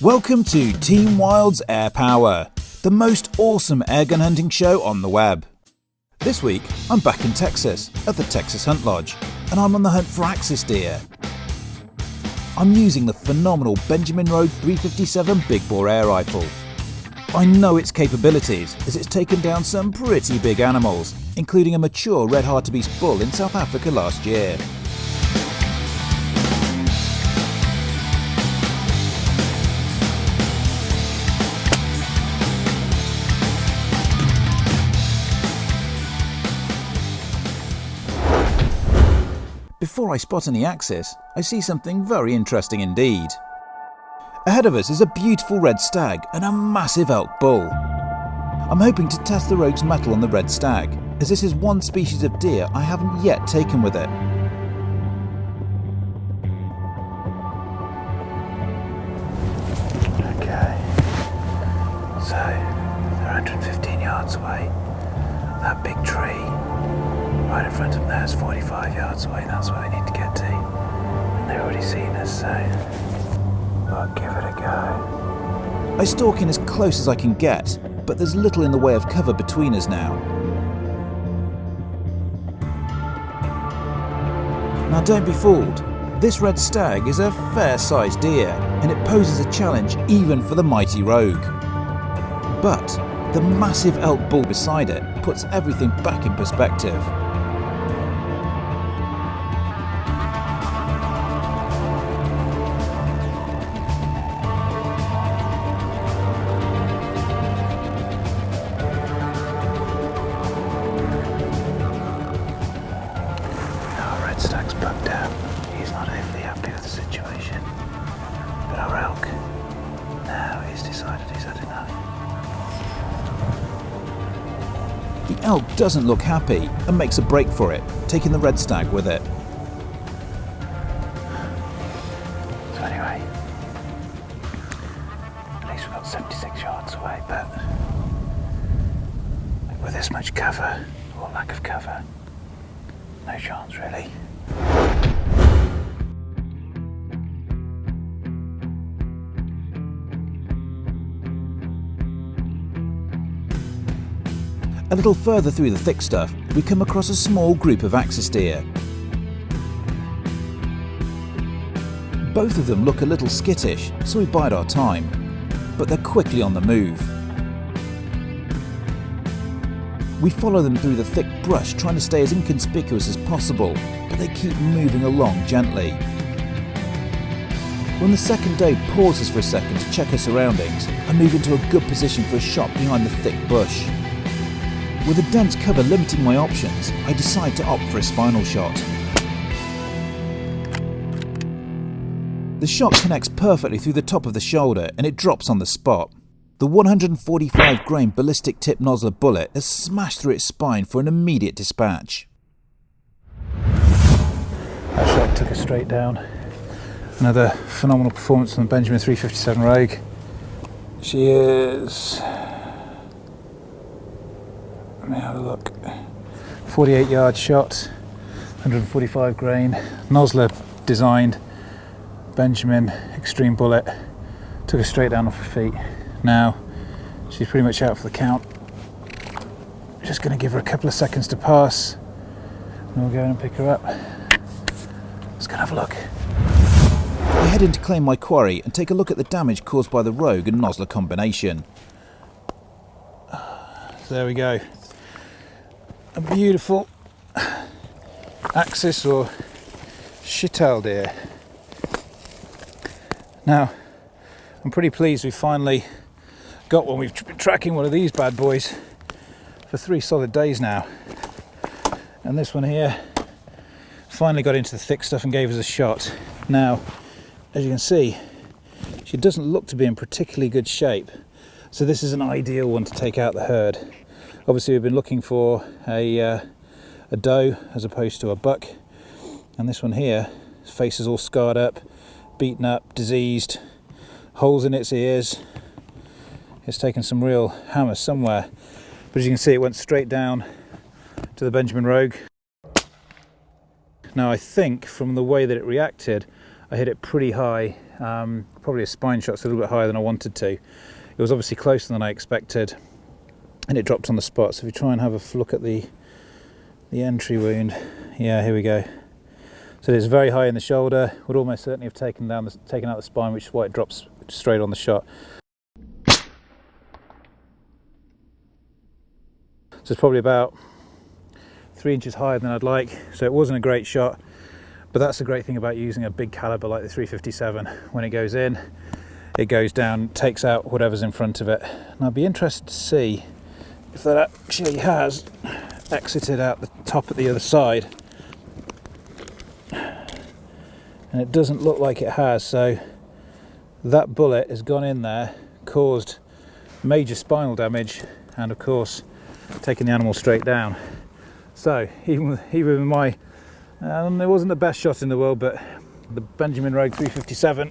Welcome to Team Wild's Airpower, the most awesome airgun hunting show on the web. This week, I'm back in Texas, at the Texas Hunt Lodge, and I'm on the hunt for axis deer. I'm using the phenomenal Benjamin Road 357 big bore air rifle. I know its capabilities as it's taken down some pretty big animals, including a mature red hartebeest bull in South Africa last year. Before I spot any axis, I see something very interesting indeed. Ahead of us is a beautiful red stag and a massive elk bull. I'm hoping to test the rogue's mettle on the red stag, as this is one species of deer I haven't yet taken with it. Okay, so they're 115 yards away. That big tree right in front of them there is 45 yards away. That's where we need to get to. And they've already seen us, so I'll give it a go. I stalk in as close as I can get, but there's little in the way of cover between us now. Now don't be fooled, this red stag is a fair-sized deer, and it poses a challenge even for the mighty rogue. But the massive elk bull beside it puts everything back in perspective. Stag's bugged out. He's not overly happy with the situation. But our elk, now he's decided he's had enough. The elk doesn't look happy and makes a break for it, taking the red stag with it. So anyway, at least we've got 76 yards away, but with this much cover, or lack of cover, no chance really. A little further through the thick stuff, we come across a small group of axis deer. Both of them look a little skittish, so we bide our time, but they're quickly on the move. We follow them through the thick brush, trying to stay as inconspicuous as possible, but they keep moving along gently. When the second doe pauses for a second to check her surroundings, I move into a good position for a shot behind the thick bush. With a dense cover limiting my options, I decide to opt for a spinal shot. The shot connects perfectly through the top of the shoulder and it drops on the spot. The 145 grain ballistic tip nozzler bullet has smashed through its spine for an immediate dispatch. That shot took us straight down. Another phenomenal performance from the Benjamin 357 Rogue. She is, let me have a look, 48 yard shot, 145 grain, nozzler designed, Benjamin extreme bullet, took her straight down off her feet. Now she's pretty much out for the count. Just going to give her a couple of seconds to pass and we'll go in and pick her up. Let's go and have a look. I head in to claim my quarry and take a look at the damage caused by the rogue and nozzler combination. So there we go. A beautiful axis or shit-tailed deer. Now I'm pretty pleased we finally got one. We've been tracking one of these bad boys for 3 solid days now, and this one here finally got into the thick stuff and gave us a shot. Now as you can see, she doesn't look to be in particularly good shape, so this is an ideal one to take out the herd. Obviously we've been looking for a doe as opposed to a buck, and this one here, his face is all scarred up, beaten up, diseased, holes in its ears. It's taken some real hammer somewhere, but as you can see it went straight down to the Benjamin Rogue. Now I think from the way that it reacted, I hit it pretty high, probably a spine shot's a little bit higher than I wanted to. It was obviously closer than I expected, and it dropped on the spot. So if we try and have a look at the entry wound, yeah, here we go. So it's very high in the shoulder, would almost certainly have taken out the spine, which is why it drops straight on the shot. So it's probably about 3 inches higher than I'd like, so it wasn't a great shot. But that's the great thing about using a big caliber like the 357. When it goes in, it goes down, takes out whatever's in front of it. And I'd be interested to see if that actually has exited out the top at the other side. And it doesn't look like it has, so that bullet has gone in there, caused major spinal damage, and of course taken the animal straight down. So even with my, it wasn't the best shot in the world, but the Benjamin Rogue 357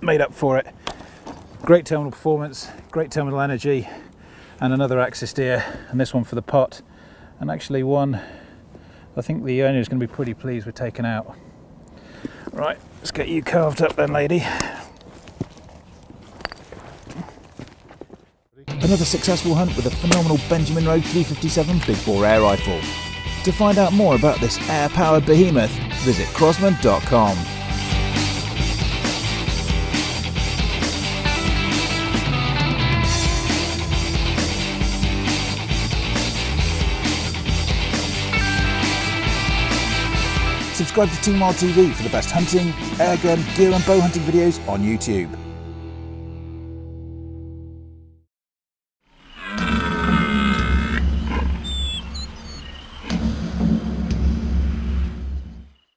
made up for it. Great terminal performance, great terminal energy, and another axis steer, and this one for the pot, and actually one I think the owner is going to be pretty pleased with taking out. Right, let's get you carved up then, lady. Another successful hunt with a phenomenal Benjamin Rogue 357 big bore air rifle. To find out more about this air-powered behemoth, visit crossman.com. Subscribe to Team R TV for the best hunting, airgun, gear and bow hunting videos on YouTube.